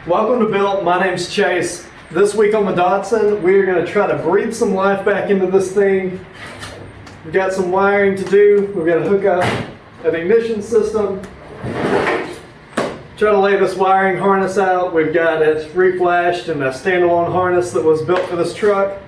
Welcome to Built. My name's Chase. This week on the Datsun, we're going to try to breathe some life back into this thing. We've got some wiring to do. We've got to hook up an ignition system. Try to lay this wiring harness out. We've got it reflashed in a standalone harness that was built for this truck.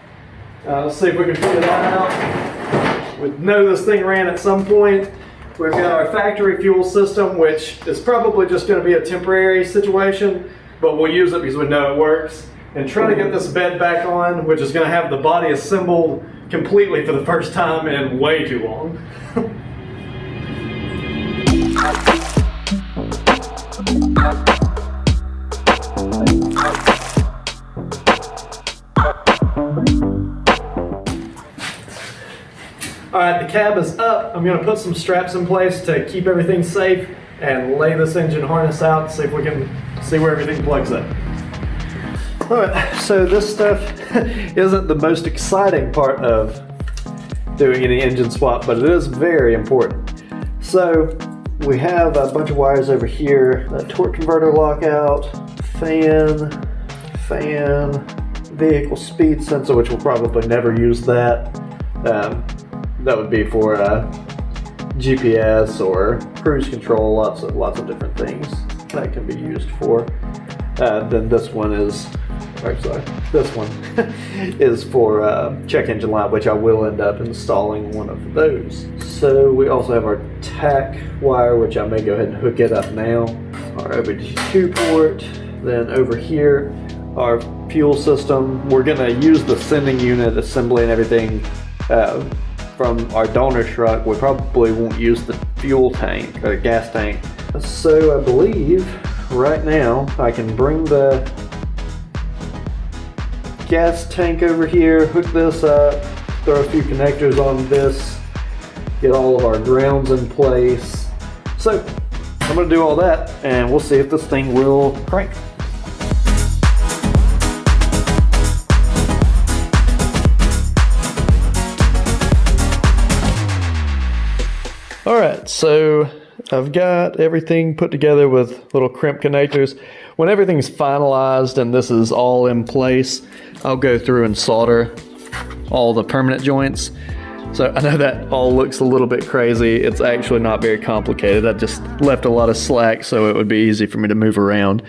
Let's see if we can figure that out. We know this thing ran at some point. We've got our factory fuel system, which is probably just going to be a temporary situation, but we'll use it because we know it works. And try to get this bed back on, which is going to have the body assembled completely for the first time in way too long. Alright, the cab is up. I'm going to put some straps in place to keep everything safe and lay this engine harness out and see if we can see where everything plugs in. Alright, so this stuff isn't the most exciting part of doing any engine swap, but it is very important. So we have a bunch of wires over here, a torque converter lockout, fan, vehicle speed sensor, which we'll probably never use that. That would be for GPS or cruise control, lots of different things that can be used for. Then this one is, this one is for check engine light, which I will end up installing one of those. So we also have our TAC wire, which I may go ahead and hook it up now. Our OBD2 port. Then over here, our fuel system. We're gonna use the sending unit assembly and everything from our donor truck. We probably won't use the fuel tank or the gas tank. So I believe right now I can bring the gas tank over here, hook this up, throw a few connectors on this, get all of our grounds in place. So I'm gonna do all that and we'll see if this thing will crank. Alright, so I've got everything put together with little crimp connectors. When everything's finalized and this is all in place, I'll go through and solder all the permanent joints. So I know that all looks a little bit crazy. It's actually not very complicated. I just left a lot of slack so it would be easy for me to move around.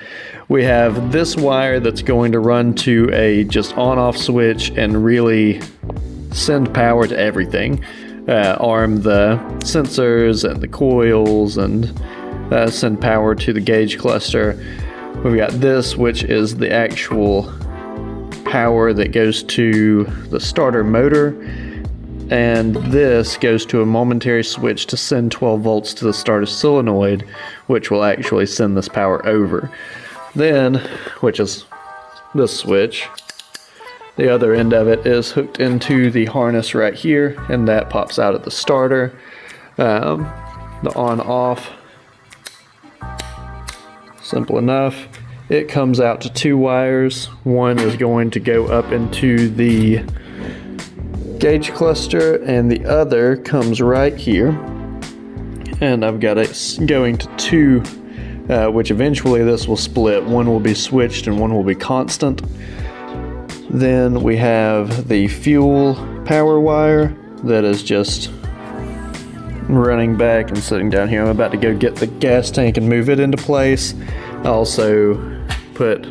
We have this wire that's going to run to a just on-off switch and really send power to everything. Arm the sensors and the coils and send power to the gauge cluster. We've got this, which is the actual power that goes to the starter motor, and this goes to a momentary switch to send 12 volts to the starter solenoid, which will actually send this power over. Then, which is this switch, the other end of it is hooked into the harness right here, and that pops out at the starter. The on-off, simple enough. It comes out to two wires. One is going to go up into the gauge cluster, and the other comes right here. And I've got it going to two, which eventually this will split. One will be switched and one will be constant. Then we have the fuel power wire that is just running back and sitting down here. I'm about to go get the gas tank and move it into place. I also put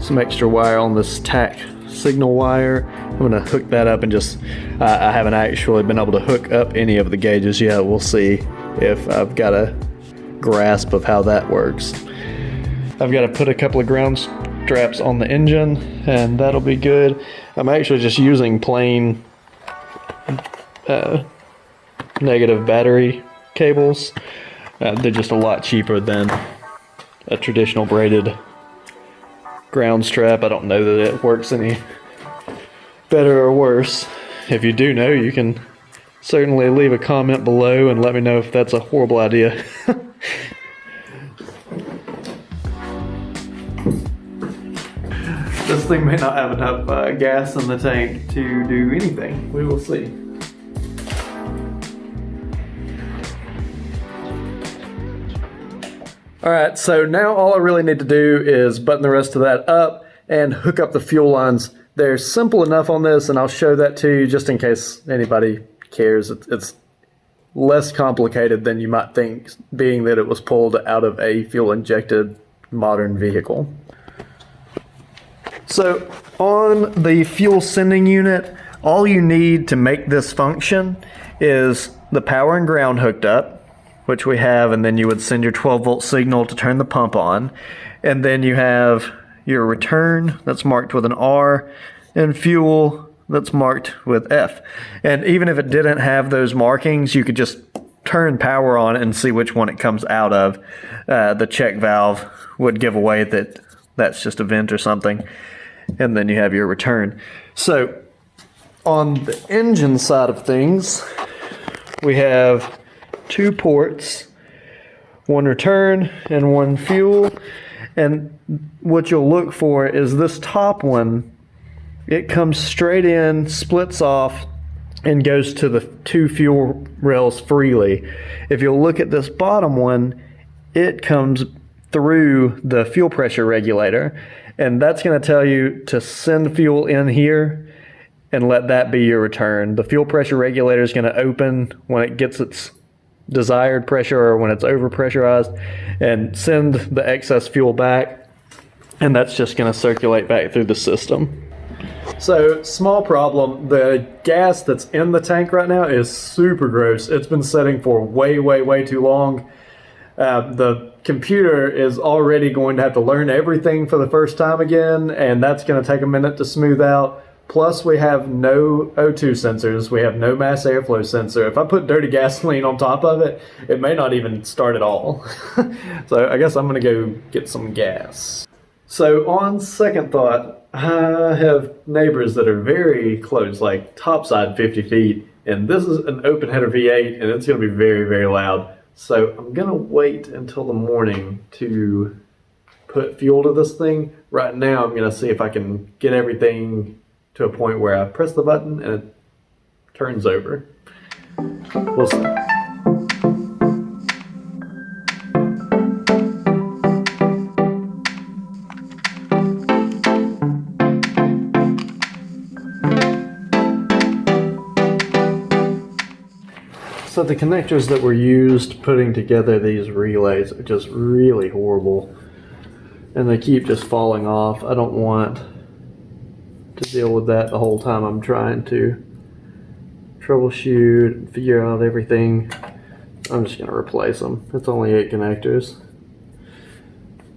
some extra wire on this TAC signal wire. I'm going to hook that up and just, I haven't actually been able to hook up any of the gauges yet. We'll see if I've got a grasp of how that works. I've got to put a couple of ground straps on the engine and that'll be good. I'm actually just using plain negative battery cables. They're just a lot cheaper than a traditional braided ground strap. I don't know that it works any better or worse. If you do know, you can certainly leave a comment below and let me know if that's a horrible idea. This thing may not have enough gas in the tank to do anything. We will see. All right, so now all I really need to do is button the rest of that up and hook up the fuel lines. They're simple enough on this, and I'll show that to you just in case anybody cares. It's less complicated than you might think, being that it was pulled out of a fuel-injected modern vehicle. So on the fuel sending unit, all you need to make this function is the power and ground hooked up, which we have, and then you would send your 12-volt signal to turn the pump on. And then you have your return that's marked with an R, and fuel that's marked with F. And even if it didn't have those markings, you could just turn power on and see which one it comes out of. The check valve would give away that that's just a vent or something. And then you have your return. So on the engine side of things, we have 2 ports, one return and one fuel. And what you'll look for is this top one. It comes straight in, splits off, and goes to the 2 fuel rails freely. If you'll look at this bottom one, it comes through the fuel pressure regulator, and that's going to tell you to send fuel in here and let that be your return. The fuel pressure regulator is going to open when it gets its desired pressure or when it's over pressurized and send the excess fuel back, and that's just going to circulate back through the system. So, small problem, the gas that's in the tank right now is super gross. It's been setting for way too long. The computer is already going to have to learn everything for the first time again, and that's going to take a minute to smooth out. Plus, we have no O2 sensors. We have no mass airflow sensor. If I put dirty gasoline on top of it, it may not even start at all. So I guess I'm going to go get some gas. So on second thought, I have neighbors that are very close, like topside 50 feet. And this is an open header V8, and it's going to be very loud. So I'm going to wait until the morning to put fuel to this thing. Right now, I'm going to see if I can get everything to a point where I press the button and it turns over. We'll see. So the connectors that were used putting together these relays are just really horrible, and they keep just falling off. I don't want to deal with that the whole time I'm trying to troubleshoot and figure out everything. I'm just going to replace them. It's only 8 connectors.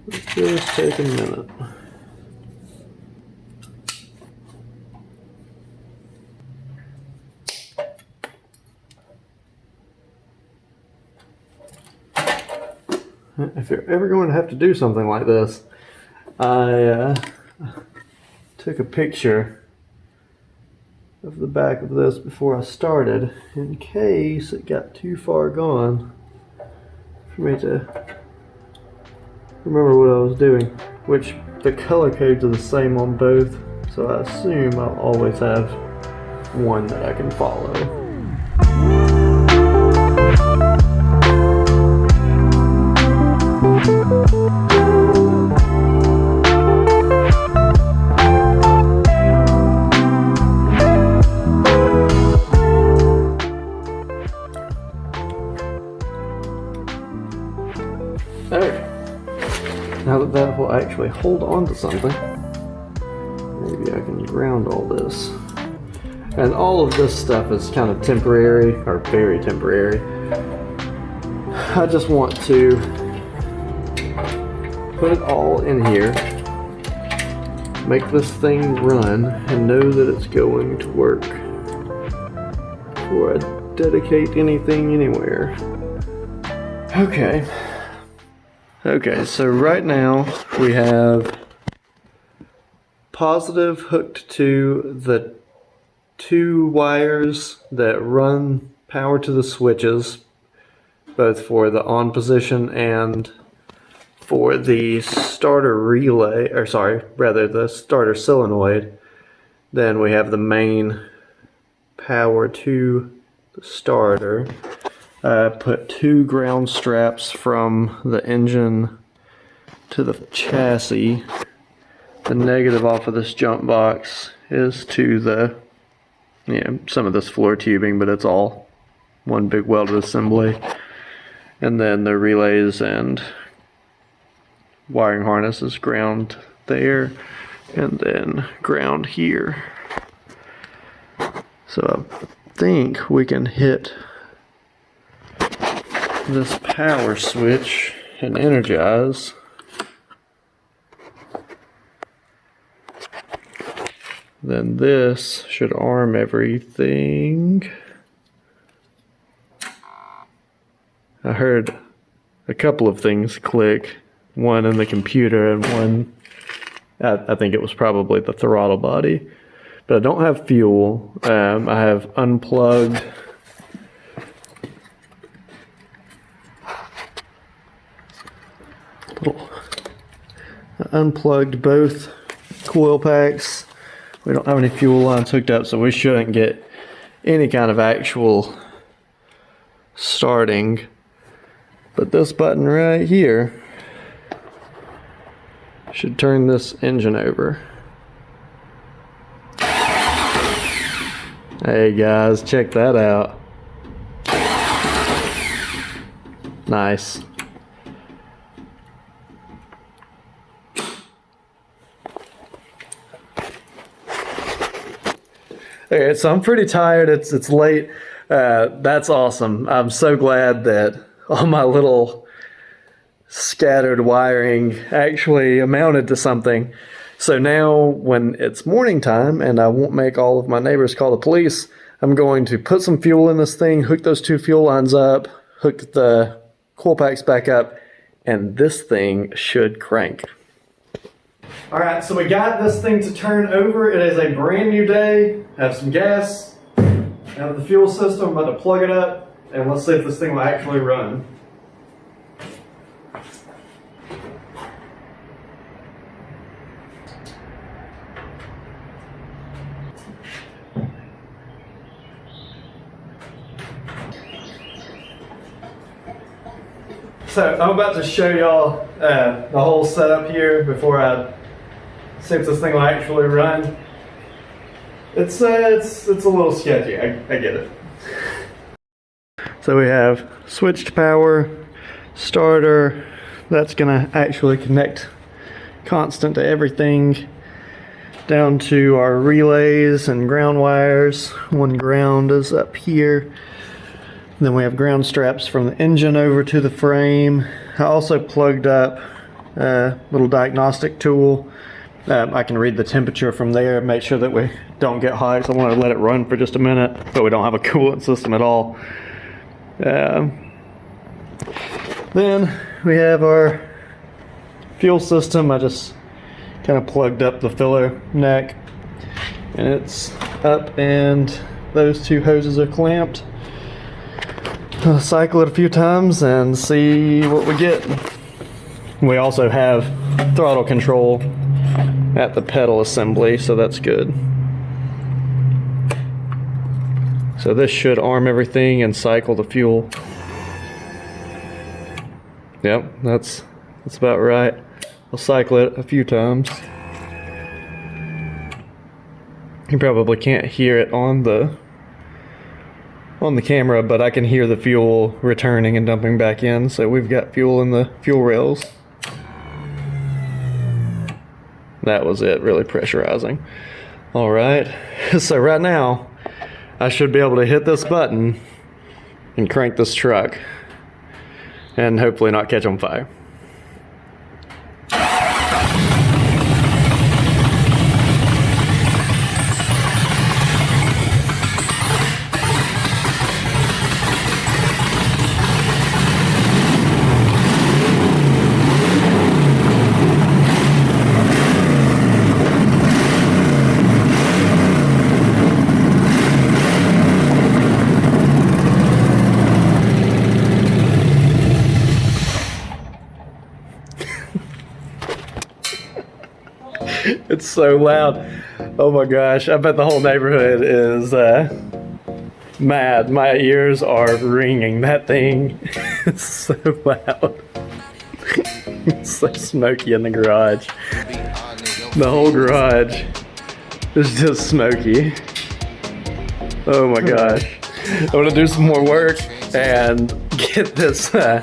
It'll just take a minute. If you're ever going to have to do something like this, I took a picture of the back of this before I started in case it got too far gone for me to remember what I was doing, which the color codes are the same on both, so I assume I'll always have one that I can follow. Okay, now that that will actually hold on to something, maybe I can ground all this. And all of this stuff is kind of temporary, or very temporary. I just want to put it all in here, make this thing run, and know that it's going to work before I dedicate anything anywhere. Okay, so right now we have positive hooked to the 2 wires that run power to the switches, both for the on position and for the starter relay, or sorry, rather the starter solenoid. Then we have the main power to the starter. I put 2 ground straps from the engine to the chassis. The negative off of this jump box is to the, some of this floor tubing, but it's all one big welded assembly. And then the relays and wiring harness is ground there, and then ground here. So I think we can hit this power switch and energize. Then this should arm everything. I heard a couple of things click, one in the computer and one, I think it was probably the throttle body. But I don't have fuel. I have unplugged both coil packs. We don't have any fuel lines hooked up, so we shouldn't get any kind of actual starting. But this button right here should turn this engine over. Hey guys, check that out. Nice. Okay, so I'm pretty tired. It's late. That's awesome. I'm so glad that all my little scattered wiring actually amounted to something. So now when it's morning time and I won't make all of my neighbors call the police, I'm going to put some fuel in this thing, hook those 2 fuel lines up, hook the coil packs back up, and this thing should crank. All right, so we got this thing to turn over. It is a brand new day. I have some gas, I have the fuel system. I'm about to plug it up, and let's see if this thing will actually run. So I'm about to show y'all the whole setup here before I see if this thing will actually run. It's a little sketchy, I get it. So we have switched power, starter, that's gonna actually connect constant to everything, down to our relays and ground wires. One ground is up here. Then we have ground straps from the engine over to the frame. I also plugged up a little diagnostic tool. I can read the temperature from there, make sure that we don't get hot. So I want to let it run for just a minute, but we don't have a coolant system at all. Then we have our fuel system. I just kind of plugged up the filler neck, and it's up, and those 2 hoses are clamped. I'll cycle it a few times and see what we get. We also have throttle control at the pedal assembly, so that's good. So this should arm everything and cycle the fuel. Yep, that's about right. I'll cycle it a few times. You probably can't hear it on the camera, but I can hear the fuel returning and dumping back in. So we've got fuel in the fuel rails. That was it, really pressurizing. All right, so right now I should be able to hit this button and crank this truck and hopefully not catch on fire. It's so loud. Oh my gosh, I bet the whole neighborhood is mad. My ears are ringing. That thing is so loud. It's so smoky in the garage. The whole garage is just smoky. Oh my gosh. I'm gonna do some more work and get this a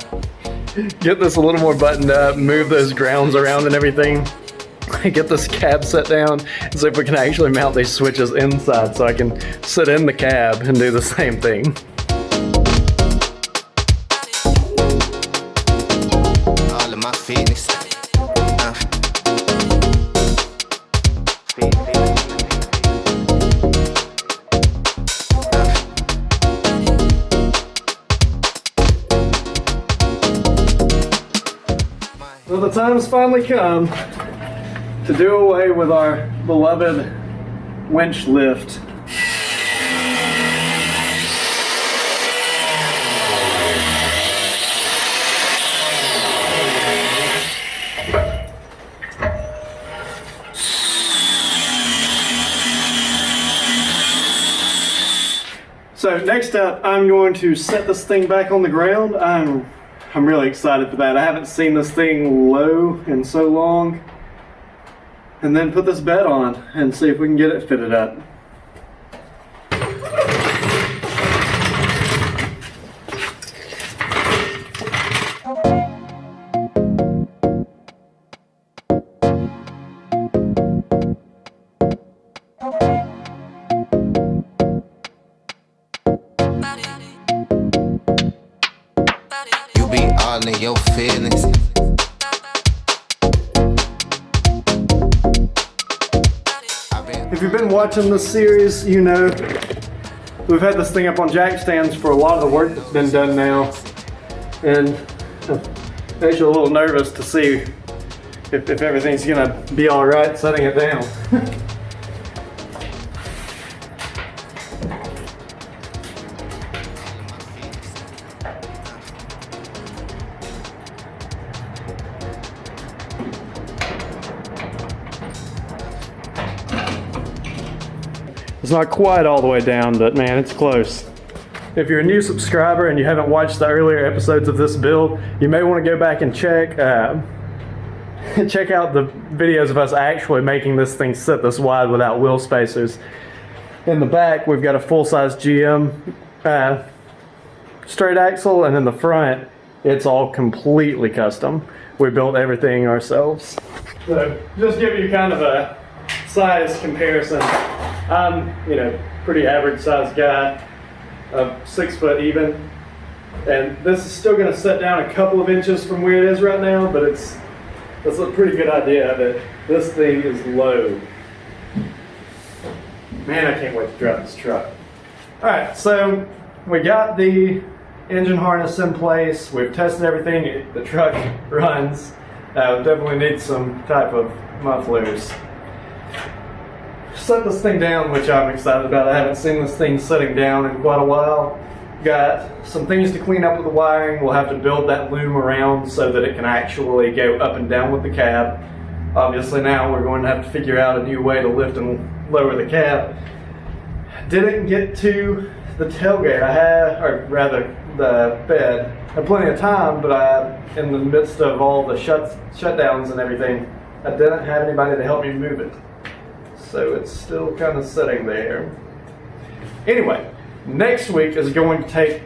little more buttoned up, move those grounds around and everything. Get this cab set down and see if we can actually mount these switches inside so I can sit in the cab and do the same thing. All of my fitness. Well, the time's finally come to do away with our beloved winch lift. So next up, I'm going to set this thing back on the ground. I'm really excited for that. I haven't seen this thing low in so long. And then put this bed on and see if we can get it fitted up. You be all in your feelings. If you've been watching this series, you know we've had this thing up on jack stands for a lot of the work that's been done now, and I'm actually a little nervous to see if everything's gonna be all right setting it down. It's not quite all the way down, but man, it's close. If you're a new subscriber and you haven't watched the earlier episodes of this build, you may want to go back and check out the videos of us actually making this thing sit this wide without wheel spacers. In the back, we've got a full-size GM straight axle, and in the front, it's all completely custom. We built everything ourselves. So, just give you kind of a size comparison. I'm, pretty average sized guy, 6 foot even, and this is still going to set down a couple of inches from where it is right now, but that's a pretty good idea that this thing is low. Man, I can't wait to drive this truck. Alright, so we got the engine harness in place, we've tested everything, the truck runs. Definitely need some type of mufflers. Set this thing down, which I'm excited about. I haven't seen this thing setting down in quite a while. Got some things to clean up with the wiring. We'll have to build that loom around so that it can actually go up and down with the cab. Obviously now we're going to have to figure out a new way to lift and lower the cab. Didn't get to the tailgate. The bed. Had plenty of time, but in the midst of all the shutdowns and everything, I didn't have anybody to help me move it. So it's still kind of sitting there. Anyway, next week is going to take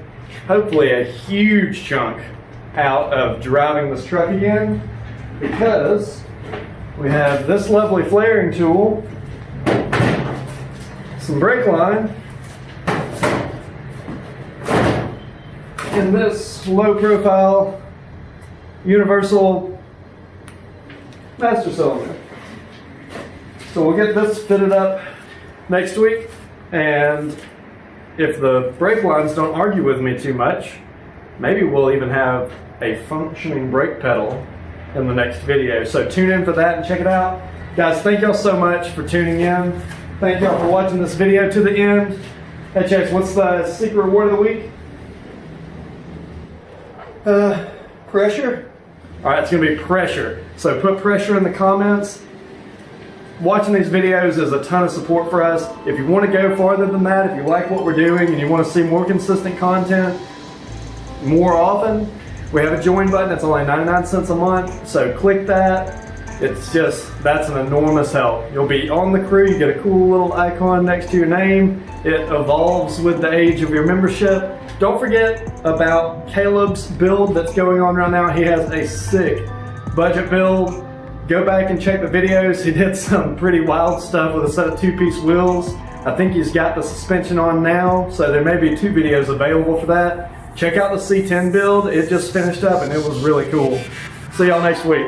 hopefully a huge chunk out of driving this truck again, because we have this lovely flaring tool, some brake line, and this low profile universal master cylinder. So we'll get this fitted up next week, and if the brake lines don't argue with me too much, maybe we'll even have a functioning brake pedal in the next video. So tune in for that and check it out. Guys, thank y'all so much for tuning in. Thank y'all for watching this video to the end. Hey Chase, what's the secret reward of the week? Pressure? All right, it's gonna be pressure. So put pressure in the comments. watching these videos is a ton of support for us. If you want to go farther than that, if you like what we're doing and you want to see more consistent content more often, we have a join button. It's only 99 cents a month, so click that. That's an enormous help. You'll be on the crew, you get a cool little icon next to your name. It evolves with the age of your membership. Don't forget about Caleb's build that's going on right now. He has a sick budget build. Go back and check the videos. He did some pretty wild stuff with a set of 2-piece wheels. I think he's got the suspension on now, so there may be 2 videos available for that. Check out the C10 build. It just finished up and it was really cool. See y'all next week.